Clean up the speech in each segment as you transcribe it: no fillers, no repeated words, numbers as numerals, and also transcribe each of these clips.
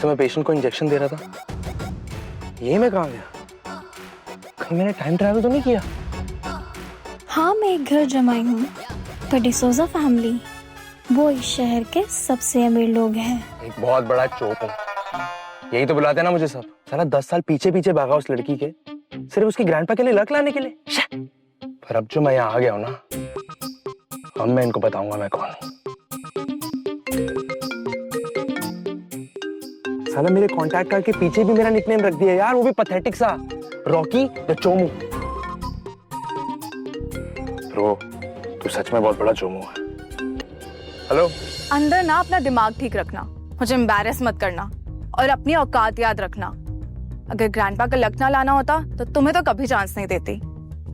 तो मैं पेशेंट को इंजेक्शन दे रहा था, ये मैं कहाँ गया? कहीं मैंने टाइम ट्रैवल तो नहीं किया? हाँ, मैं एक घर जमाई हूँ, पर डिसोजा फैमिली वो इस शहर के सबसे अमीर लोग हैं। एक बहुत बड़ा चोप है, यही तो बुलाते हैं ना मुझे सब। साला 10 साल पीछे पीछे भागा उस लड़की के, सिर्फ उसके ग्रैंडपा के लिए लक लाने के लिए। पर अब जो मैं यहाँ आ गया हूँ ना, अब मैं इनको बताऊंगा मैं कौन हूँ। साला मेरे कॉन्टैक्ट कार्ड के पीछे भी मेरा निकनेम रख दिया यार, वो भी पैथेटिक सा, रॉकी द चोमू। ब्रो, तू सच में बहुत बड़ा चोमू है। हेलो। अंदर ना अपना दिमाग ठीक रखना, मुझे एम्बैरेस मत करना और अपनी औकात याद रखना। अगर ग्रैंडपा का लक ना लाना होता तो तुम्हें तो कभी चांस नहीं देती।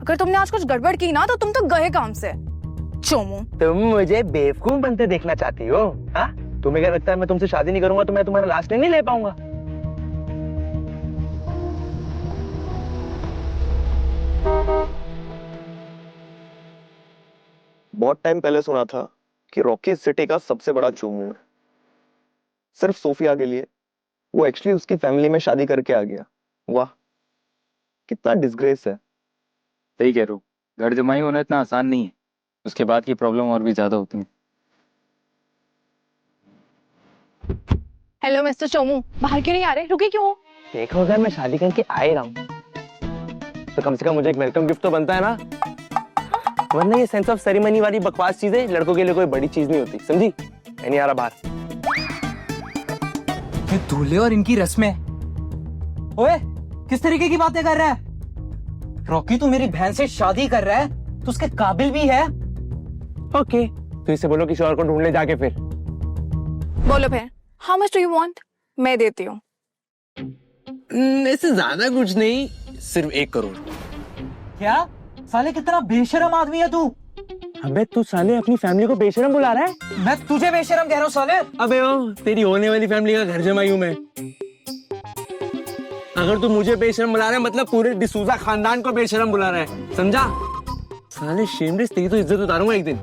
अगर तुमने आज कुछ गड़बड़ की ना तो तुम तो गए काम से, चोमू। तुम मुझे बेवकूफ बनते देखना चाहती हो? हाँ? तुम्हें क्या लगता है मैं तुमसे शादी नहीं करूंगा तो मैं तुम्हारा लास्ट नेम नहीं ले पाऊंगा? बहुत टाइम पहले सुना था कि रॉकी सिटी का सबसे बड़ा चोमू है, सिर्फ सोफिया के लिए। वो एक्चुअली उसकी फैमिली में शादी करके आ गया। वाह, कितना डिसग्रेस है। सही कह रहे हो, घर जमाई होना इतना आसान नहीं है, उसके बाद की प्रॉब्लम और भी ज्यादा होती है। हेलो मिस्टर चोमू, बाहर क्यों नहीं आ रहे? रुके क्यों? देखो, अगर मैं शादी करके आ ही रहा हूँ तो कम से कम मुझे एक वेलकम गिफ्ट तो बनता है ना, वरना ये सेंस ऑफ सेरेमनी वाली बकवास चीजें लड़कों के लिए कोई बड़ी चीज नहीं होती, समझी? मैं नहीं आ रहा बाहर। ये दूल्हे और इनकी रस्में। ओए, किस तरीके की बातें कर रहा है? रॉकी तू मेरी बहन से शादी कर रहा है तो उसके काबिल भी है। ओके, तो इसे बोलो किसी और को ढूंढ ले जाके फिर। बोलो फिर, how much do you want? मैं देती हूँ। इससे ज्यादा कुछ नहीं, सिर्फ 1 करोड़। क्या साले, कितना बेशरम आदमी है तू। अबे तू साले अपनी फैमिली को बेशरम बुला रहा है? मैं तुझे बेशरम कह रहा हूँ साले। अबे ओ, तेरी होने वाली फैमिली का घर जमाई हूं मैं। अगर तू मुझे बेशरम बुला रहा है मतलब पूरे डिसूजा खानदान को बेशरम बुला रहा है, समझा? साले शेमलेस, तेरी तो इज्जत उतारूंगा एक दिन।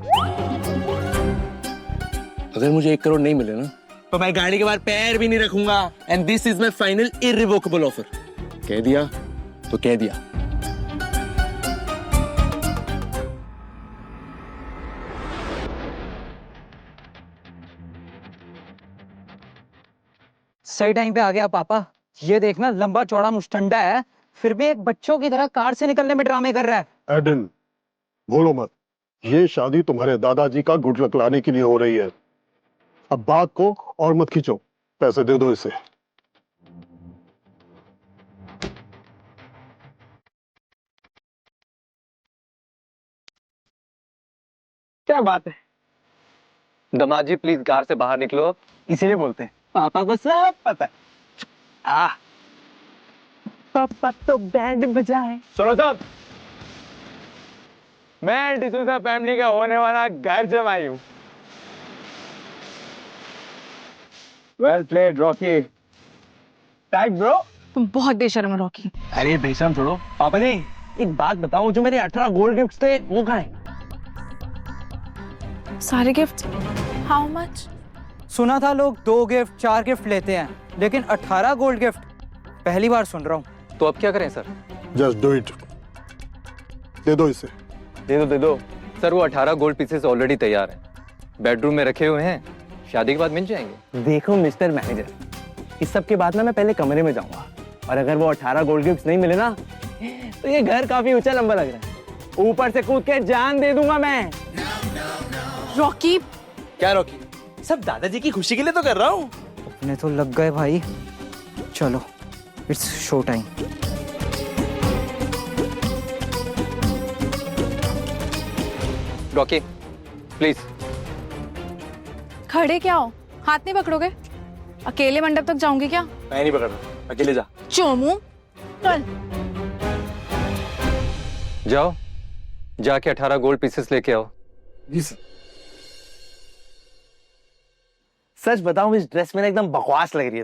अगर मुझे 1 करोड़ नहीं मिले ना तो मैं गाड़ी के बाहर पैर भी नहीं रखूंगा। And this is my final irrevocable offer. कह दिया तो कह दिया। सही टाइम पे आ गया पापा। ये देखना, लंबा चौड़ा मुस्टंडा है, फिर भी एक बच्चों की तरह कार से निकलने में ड्रामे कर रहा है। एडन, बोलो मत। ये शादी तुम्हारे दादाजी का गुड लक लाने के लिए हो रही है। अब बात को और मत खींचो, पैसे दे दो इसे। क्या बात है? दामाद जी प्लीज कार से बाहर निकलो। इसीलिए बोलते हैं पापा को सब पता है। पापा तो बैंड बजाए। सुनो सब, मैं डिसूजा फैमिली का होने वाला घर जमाई हूँ। Well played Rocky. Tight bro. तुम बहुत बेशर्म हो रॉकी। अरे बेशरम छोड़ो। पापा जी एक बात बताओ, जो मेरे 18 गोल्ड गिफ्ट्स थे वो कहाँ हैं? सारे गिफ्ट? How much? सुना था लोग 2 गिफ्ट 4 गिफ्ट लेते हैं, लेकिन 18 गोल्ड गिफ्ट पहली बार सुन रहा हूँ। तो अब क्या करें सर? जस्ट डू इट, दे दो इसे। दे दो। सर वो 18 गोल्ड पीसेस ऑलरेडी तैयार हैं, बेडरूम में रखे हुए हैं, शादी के बाद मिल जाएंगे। देखो मिस्टर मैनेजर, इस सब के बाद ना मैं पहले कमरे में जाऊंगा, और अगर वो 18 गोल्ड गिफ्ट्स नहीं मिले ना तो ये घर काफी ऊंचा लंबा लग रहा है, ऊपर से कूद के जान दे दूंगा मैं। रॉकी, क्या रॉकी? सब दादाजी की खुशी के लिए तो कर रहा हूँ। अपने तो लग गए भाई। चलो, it's show time. Rocky please. खड़े क्या हो? हाथ नहीं पकड़ोगे? अकेले मंडप तक जाऊंगी क्या? मैं नहीं पकड़ रहा, अकेले जा। चोमू, चल। जाओ, जाके 18 गोल्ड पीसेस लेके आओ। जी सर। सच बताऊं, इस ड्रेस में एकदम बकवास लग रही है।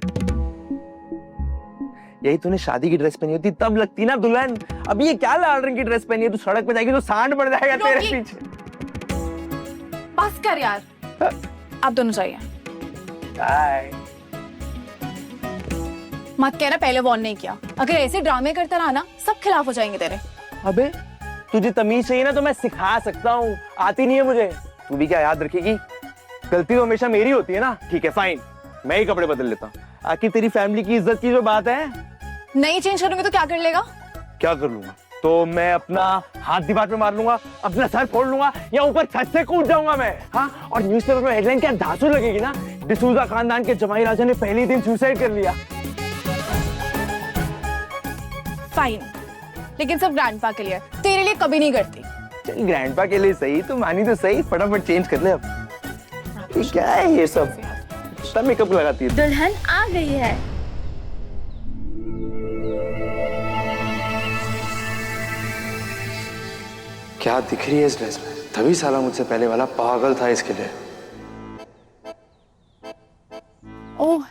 यही तूने शादी की ड्रेस पहनी होती तब लगती ना दुल्हन। अभी ये क्या लाल रंग की ड्रेस पहनी है? तू सड़क पे जाएगी तो सांड पड़ जाएगा तेरे पीछे। बस कर यार। आप दोनों जाइए। बाय। मत कहना पहले वार्न नहीं किया। अगर ऐसे ड्रामे करता रहा ना, सब खिलाफ हो जाएंगे तेरे। अबे तुझे तमीज चाहिए ना तो मैं सिखा सकता हूँ, आती नहीं है मुझे। तू भी क्या याद रखेगी, गलती तो हमेशा मेरी होती है ना। ठीक है फाइन, मैं ही कपड़े बदल लेता हूँ। आखिर तेरी फैमिली की इज्जत की जो बात है, नहीं चेंज करूंगी तो क्या कर लेगा? क्या कर लूंगा? तो मैं अपना हाथ दीवार पे मार लूंगा, अपना सर फोड़ लूंगा, या ऊपर छत से कूद जाऊंगा मैं। हाँ, और न्यूज़पेपर में हेडलाइन क्या धांसू लगेगी ना, डिसूजा खानदान के जमाई राजा ने पहले दिन सुसाइड कर लिया। फाइन, लेकिन सब ग्रैंडपा के लिए, तेरे लिए कभी नहीं करती। चल ग्रैंडपा के लिए सही, तो मानी तो सही, फटाफट चेंज कर ले अब। ये क्या है ये सब मेकअप लगाती है। दुल्हन आ गई है। क्या दिख रही है इस ड्रेस में, तभी साला मुझसे पहले वाला पागल था इसके लिए। ओह,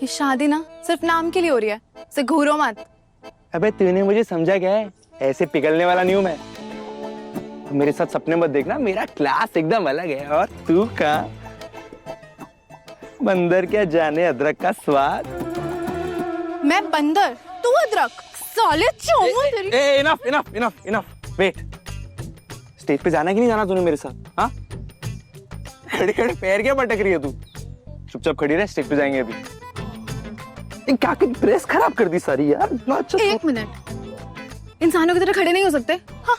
ये शादी ना सिर्फ नाम के लिए हो रही है, से घूरो मत। अबे तूने मुझे समझा क्या है, ऐसे पिघलने वाला नहीं हूं मैं। मेरे साथ सपने मत देखना, मेरा क्लास एकदम अलग है। और तू का बंदर क्या जाने अदरक का स्वाद। मैं बंदर, तू अदरक, साले चोमू तेरी। Enough enough enough enough, wait. Stage पे जाना कि नहीं जाना तूने मेरे साथ? हाँ, खड़े खड़े पैर क्या पटक रही है तू? चुपचाप खड़ी रह, स्टेज पे जाएंगे अभी। क्या ड्रेस खराब कर दी सारी यार। अच्छा, एक मिनट, इंसानों की तरह खड़े नहीं हो सकते? हाँ।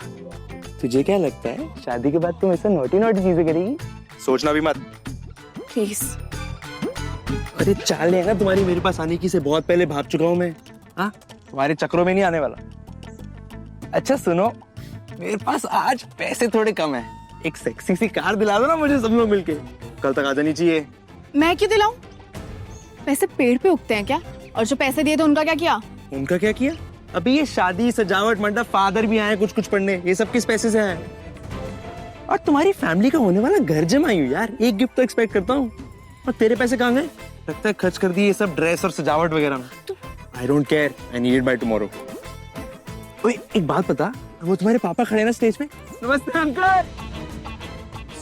तुझे क्या लगता है शादी के बाद तुम ऐसा नोटी नोटी चीजें करेगी? सोचना भी मत प्लीज। अरे चाल है ना तुम्हारी मेरे पास आने की, से बहुत पहले भाग चुका हूं मैं। हाँ, तुम्हारे चक्रों में नहीं आने वाला। अच्छा सुनो, मेरे पास आज पैसे थोड़े कम है, एक सेक्सी सी कार दिला दो ना मुझे, सब लोग मिलके। कल तक आ जानी चाहिए। मैं क्यों दिलाऊं? पैसे पेड़ पे उगते हैं क्या? और जो पैसे दिए थे उनका क्या किया? उनका क्या किया? अभी ये शादी सजावट मंडप, फादर भी आए कुछ कुछ पढ़ने, ये सब किस पैसे से आए? और तुम्हारी फैमिली का होने वाला घर जमाई हूँ यार, एक गिफ्ट तो एक्सपेक्ट करता हूँ। और तेरे पैसे कहाँ गए? लगता है खर्च कर दिए ये सब ड्रेस और सजावट वगैरह में। I don't care, I need it by tomorrow. ओए एक बात बता, वो तुम्हारे पापा खड़े ना स्टेज पे। नमस्ते अंकल।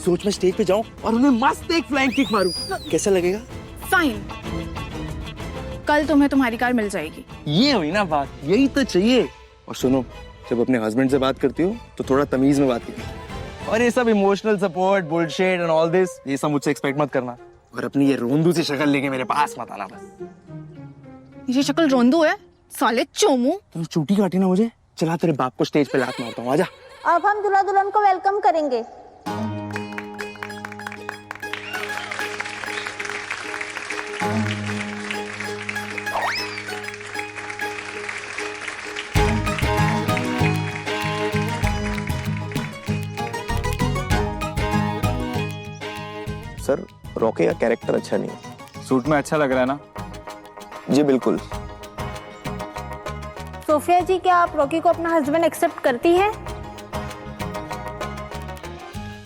सोच मैं स्टेज पे जाऊं और उन्हें मस्त एक फ्लाइंग किक मारूं, कैसा लगेगा? फाइन, कल तुम्हें तुम्हारी कार मिल जाएगी। ये हुई ना बात, यही तो चाहिए। और सुनो, जब अपने हस्बैंड से बात करती हो तो थोड़ा तमीज में बात कीजिए। और ये सब emotional support, bullshit and all this, ये सब मुझसे एक्सपेक्ट मत करना। और अपनी ये रोंदू सी शक्ल लेके मेरे पास मत आना बस। ये शक्ल रोंदू है, साले चोमू। तुम चूटी काटी ना मुझे, चला तेरे बाप को स्टेज पे लात मारता हूँ, आजा। अब हम दूल्हा दुल्हन को वेलकम करेंगे। सर, रॉकी का कैरेक्टर अच्छा नहीं है। सूट में अच्छा लग रहा है ना? जी बिल्कुल। सोफिया जी, क्या आप रॉकी को अपना हस्बैंड एक्सेप्ट करती हैं?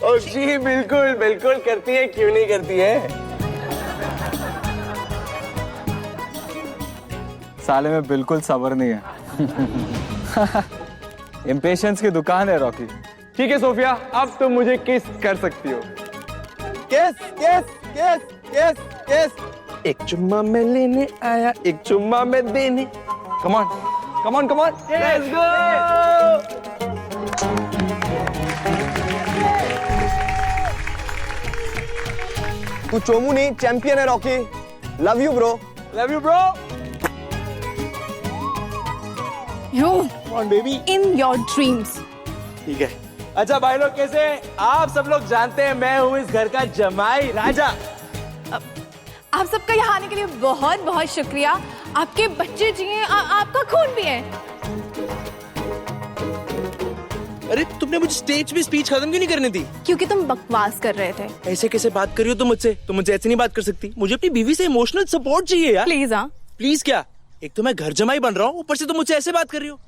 ओ जी बिल्कुल बिल्कुल करती है, क्यों नहीं करती है। साले में बिल्कुल सब्र नहीं है। इम्पेशंस की दुकान है रॉकी। ठीक है सोफिया, अब तुम मुझे किस कर सकती हो। किस किस किस किस किस। एक चुम्मा मैं लेने आया, एक चुम्मा मैं देने। Come on come on come on, let's go. तू चोमू नहीं, चैंपियन है Rocky. Love you bro. Love you bro. You on baby. in your dreams. ठीक है। अच्छा भाई लोग कैसे हैं? आप सब लोग जानते हैं मैं हूँ इस घर का जमाई राजा। आप सबका यहाँ आने के लिए बहुत बहुत शुक्रिया। आपके बच्चे जिए, आपका खून भी है। अरे तुमने मुझे स्टेज पे स्पीच खत्म क्यों नहीं करने दी? क्योंकि तुम बकवास कर रहे थे। ऐसे कैसे बात कर रही हो तुम मुझसे? तुम मुझसे ऐसे नहीं बात कर सकती। मुझे अपनी बीवी से इमोशनल सपोर्ट चाहिए यार। प्लीज। हाँ, प्लीज क्या? एक तो मैं घर जमाई बन रहा हूँ, ऊपर से तुम मुझसे ऐसे बात कर रही हो।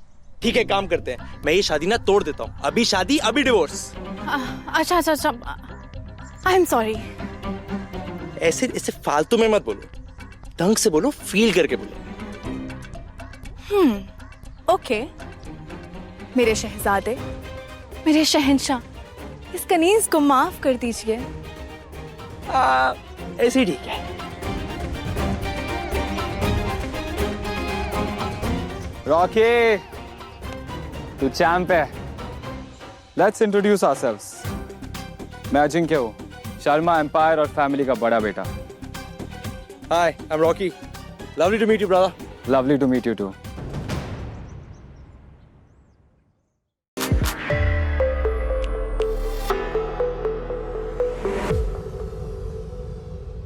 ठीक है, काम करते हैं, मैं ये शादी ना तोड़ देता हूँ। अभी शादी अभी डिवोर्स। अच्छा अच्छा अच्छा, आई एम सॉरी। ऐसे ऐसे फालतू में मत बोलो, ढंग से बोलो, फील करके बोलो। ओके, मेरे शहजादे, मेरे शहंशाह, इस कनीज को माफ कर दीजिए। ऐसे ही ठीक है। रॉकी, तू चैंप है। Let's introduce ourselves. मैं अजिंक्य हूँ, शर्मा एम्पायर और फैमिली का बड़ा बेटा। Hi, I'm Rocky. Lovely to meet you, brother. Lovely to meet you to.